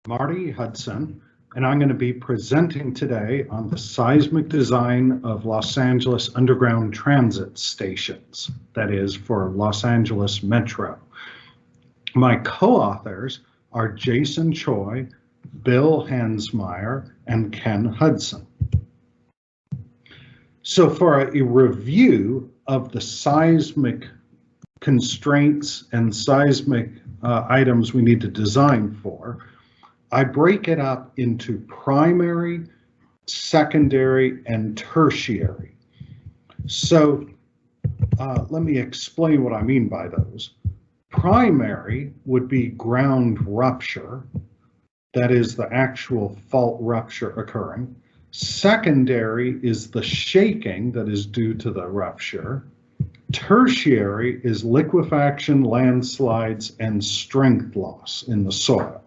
Marty Hudson, and I'm going to be presenting today on the seismic design of Los Angeles underground transit stations, that is, for Los Angeles Metro. My co-authors are Jason Choi, Bill Hansmeyer, and Ken Hudson. So for a review of the seismic constraints and seismic items we need to design for, I break it up into primary, secondary, and tertiary. So let me explain what I mean by those. Primary would be ground rupture, that is the actual fault rupture occurring. Secondary is the shaking that is due to the rupture. Tertiary is liquefaction, landslides, and strength loss in the soil.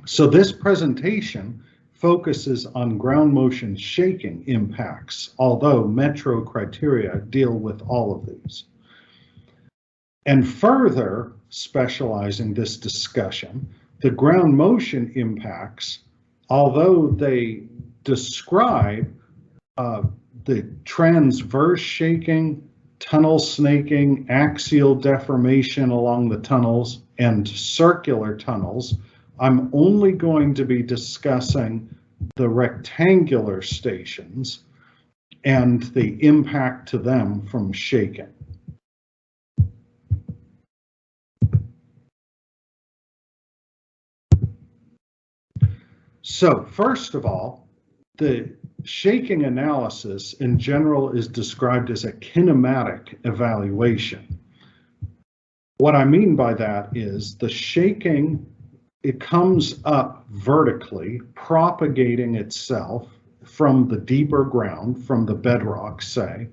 So this presentation focuses on ground motion shaking impacts, although Metro criteria deal with all of these. And further specializing this discussion, the ground motion impacts, although they describe the transverse shaking, tunnel snaking, axial deformation along the tunnels, and circular tunnels, I'm only going to be discussing the rectangular stations and the impact to them from shaking. So first of all, the shaking analysis in general is described as a kinematic evaluation. What I mean by that is the shaking, it comes up vertically, propagating itself from the deeper ground, from the bedrock, say,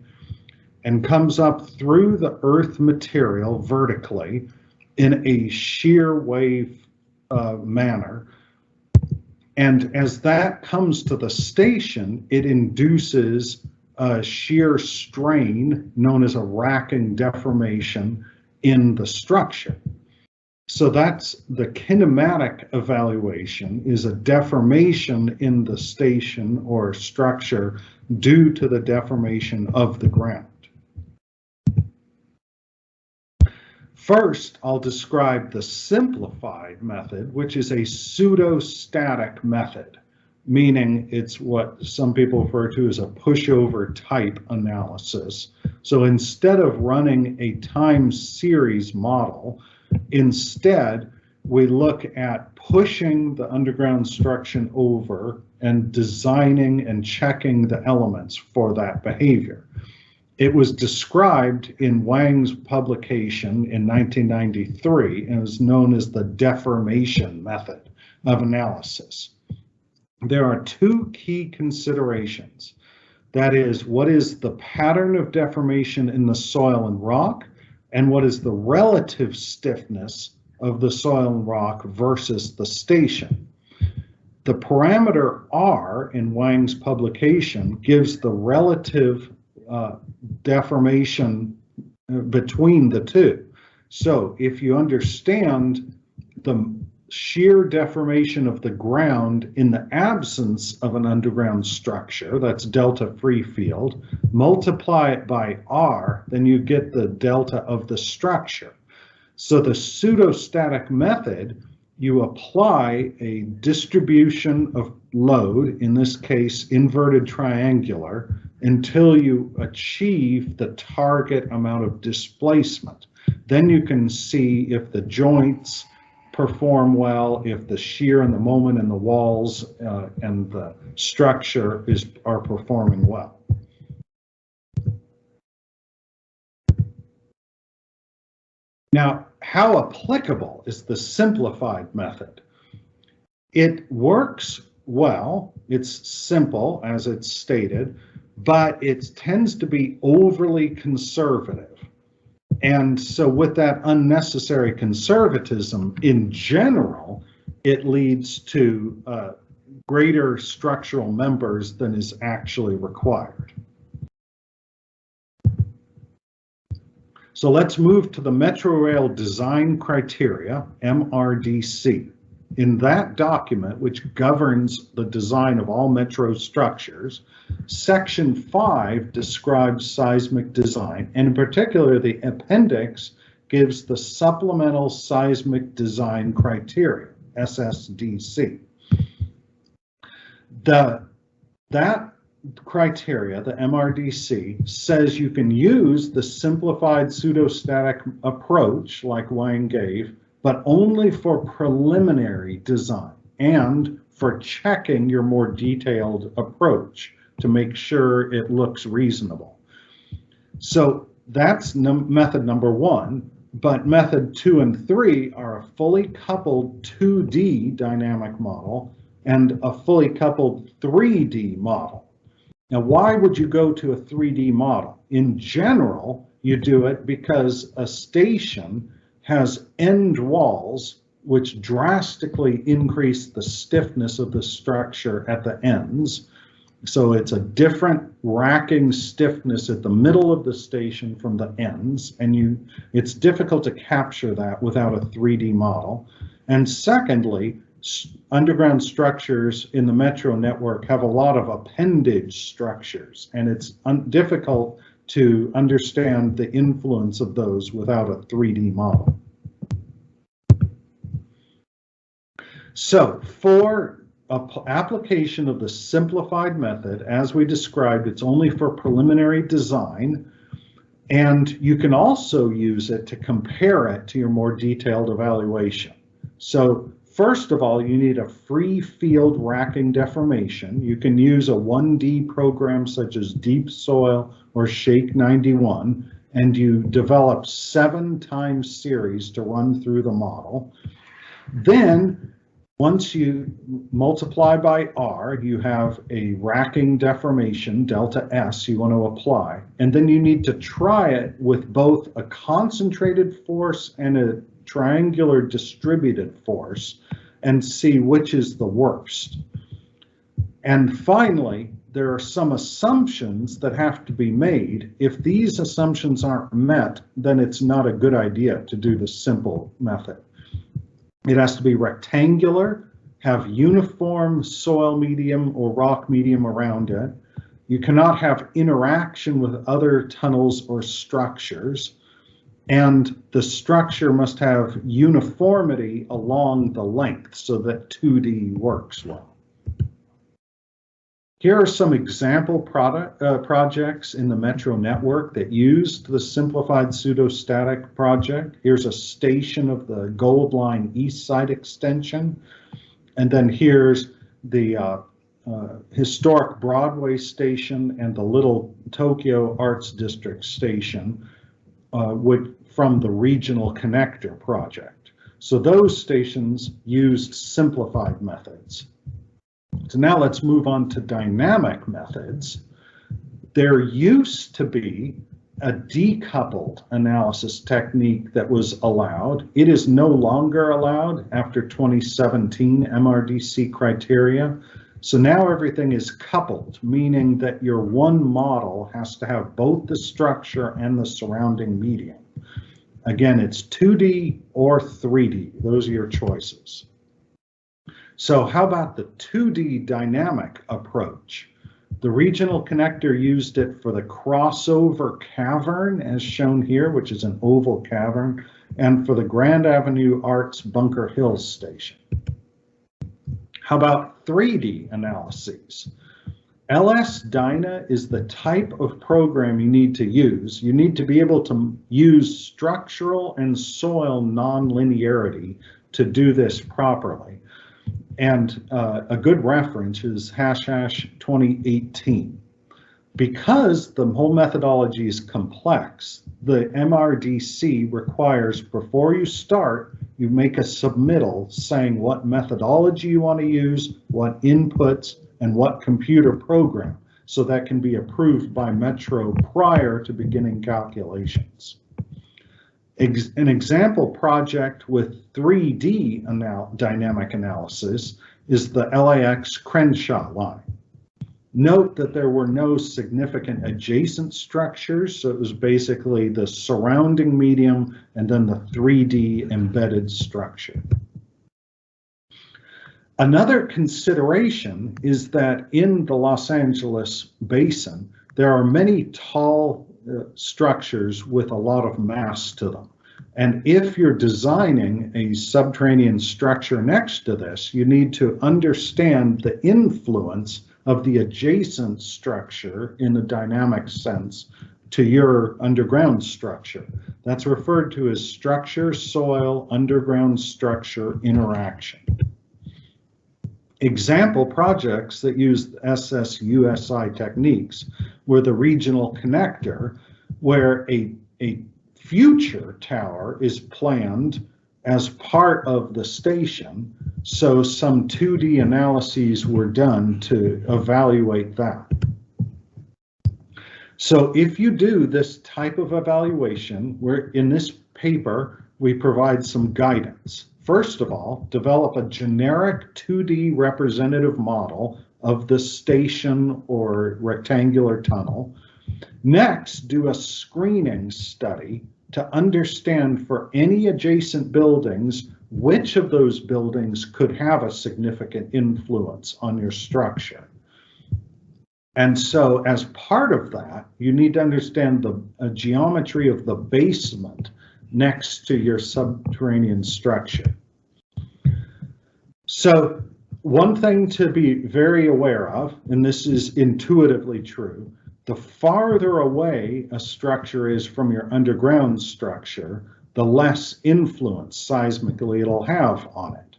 and comes up through the earth material vertically in a shear wave manner. And as that comes to the station, it induces a shear strain known as a racking deformation in the structure. So that's the kinematic evaluation, is a deformation in the station or structure due to the deformation of the ground. First, I'll describe the simplified method, which is a pseudostatic method, meaning it's what some people refer to as a pushover type analysis. So instead of running a time series model, instead, we look at pushing the underground structure over and designing and checking the elements for that behavior. It was described in Wang's publication in 1993 and is known as the deformation method of analysis. There are two key considerations. That is, what is the pattern of deformation in the soil and rock, and what is the relative stiffness of the soil and rock versus the station. The parameter R in Wang's publication gives the relative deformation between the two. So if you understand the shear deformation of the ground in the absence of an underground structure, that's delta free field, multiply it by R, then you get the delta of the structure. So the pseudostatic method, you apply a distribution of load, in this case inverted triangular, until you achieve the target amount of displacement. Then you can see if the joints perform well, if the shear and the moment in the walls and the structure are performing well. Now, how applicable is the simplified method? It works well, it's simple as it's stated, but it tends to be overly conservative. And so with that unnecessary conservatism in general, it leads to greater structural members than is actually required. So let's move to the Metro Rail Design Criteria, MRDC. In that document, which governs the design of all metro structures, Section 5 describes seismic design, and in particular, the appendix gives the supplemental seismic design criteria, SSDC. That criteria, the MRDC, says you can use the simplified pseudostatic approach like Wang gave, but only for preliminary design and for checking your more detailed approach to make sure it looks reasonable. So that's method number 1, but method 2 and 3 are a fully coupled 2D dynamic model and a fully coupled 3D model. Now, why would you go to a 3D model? In general, you do it because a station has end walls which drastically increase the stiffness of the structure at the ends. So it's a different racking stiffness at the middle of the station from the ends, and it's difficult to capture that without a 3D model. And secondly, underground structures in the metro network have a lot of appendage structures, and it's difficult to understand the influence of those without a 3D model. So for application of the simplified method, as we described, it's only for preliminary design, and you can also use it to compare it to your more detailed evaluation. So first of all, you need a free field racking deformation. You can use a 1D program such as Deep Soil or Shake 91, and you develop 7 time series to run through the model. Then, once you multiply by R, you have a racking deformation, delta S, you want to apply. And then you need to try it with both a concentrated force and a triangular distributed force and see which is the worst. And finally, there are some assumptions that have to be made. If these assumptions aren't met, then it's not a good idea to do the simple method. It has to be rectangular, have uniform soil medium or rock medium around it. You cannot have interaction with other tunnels or structures. And the structure must have uniformity along the length so that 2D works well. Here are some example projects in the metro network that used the simplified pseudostatic project. Here's a station of the Gold Line East Side extension. And then here's the historic Broadway station and the Little Tokyo Arts District station from the Regional Connector project. So those stations used simplified methods. So now let's move on to dynamic methods. There used to be a decoupled analysis technique that was allowed. It is no longer allowed after 2017 MRDC criteria. So now everything is coupled, meaning that your one model has to have both the structure and the surrounding medium. Again, it's 2D or 3D. Those are your choices. So how about the 2D dynamic approach? The Regional Connector used it for the crossover cavern, as shown here, which is an oval cavern, and for the Grand Avenue Arts Bunker Hill station. How about 3D analyses? LS-DYNA is the type of program you need to use. You need to be able to use structural and soil nonlinearity to do this properly. And a good reference is ## 2018. Because the whole methodology is complex, the MRDC requires before you start, you make a submittal saying what methodology you want to use, what inputs, and what computer program, so that can be approved by Metro prior to beginning calculations. An example project with 3D dynamic analysis is the LAX Crenshaw line. Note that there were no significant adjacent structures, so it was basically the surrounding medium and then the 3D embedded structure. Another consideration is that in the Los Angeles basin, there are many tall structures with a lot of mass to them. And if you're designing a subterranean structure next to this, you need to understand the influence of the adjacent structure in a dynamic sense to your underground structure. That's referred to as structure, soil, underground structure interaction. Example projects that use SSUSI techniques were the regional connector, where a future tower is planned as part of the station. So some 2D analyses were done to evaluate that. So if you do this type of evaluation, in this paper, we provide some guidance. First of all, develop a generic 2D representative model of the station or rectangular tunnel. Next, do a screening study to understand for any adjacent buildings, which of those buildings could have a significant influence on your structure. And so as part of that, you need to understand the geometry of the basement next to your subterranean structure. So one thing to be very aware of, and this is intuitively true, the farther away a structure is from your underground structure, the less influence seismically it'll have on it.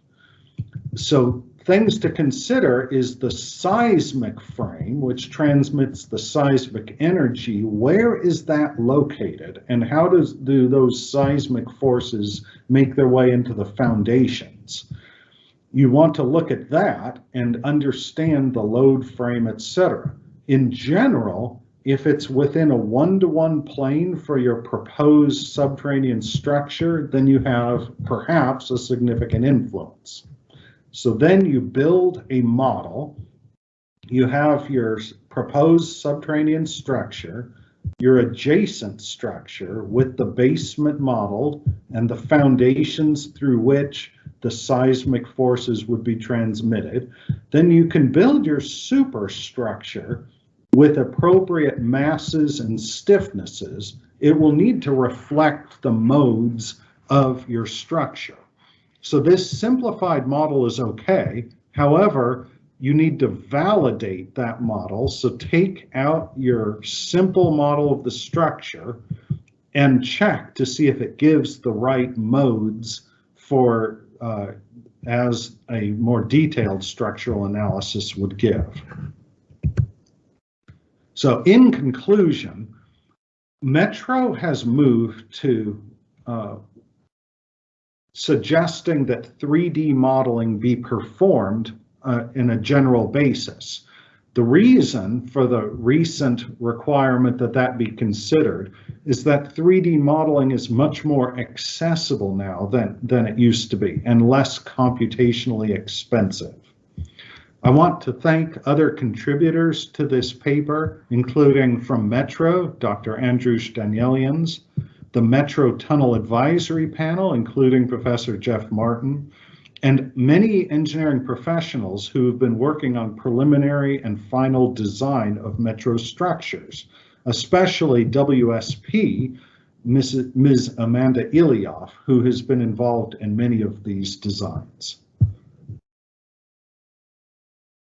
So things to consider is the seismic frame, which transmits the seismic energy. Where is that located, and how do those seismic forces make their way into the foundations? You want to look at that and understand the load frame, etc. In general, if it's within a one-to-one plane for your proposed subterranean structure, then you have perhaps a significant influence. So then you build a model. You have your proposed subterranean structure, your adjacent structure with the basement modeled and the foundations through which the seismic forces would be transmitted. Then you can build your superstructure with appropriate masses and stiffnesses. It will need to reflect the modes of your structure. So this simplified model is okay. However, you need to validate that model. So take out your simple model of the structure and check to see if it gives the right modes for as a more detailed structural analysis would give. So in conclusion, Metro has moved to suggesting that 3D modeling be performed in a general basis. The reason for the recent requirement that that be considered is that 3D modeling is much more accessible now than it used to be, and less computationally expensive. I want to thank other contributors to this paper, including from Metro, Dr. Andrews Danielians, the Metro Tunnel Advisory Panel, including Professor Jeff Martin, and many engineering professionals who have been working on preliminary and final design of Metro structures, especially WSP, Ms. Amanda Ilioff, who has been involved in many of these designs.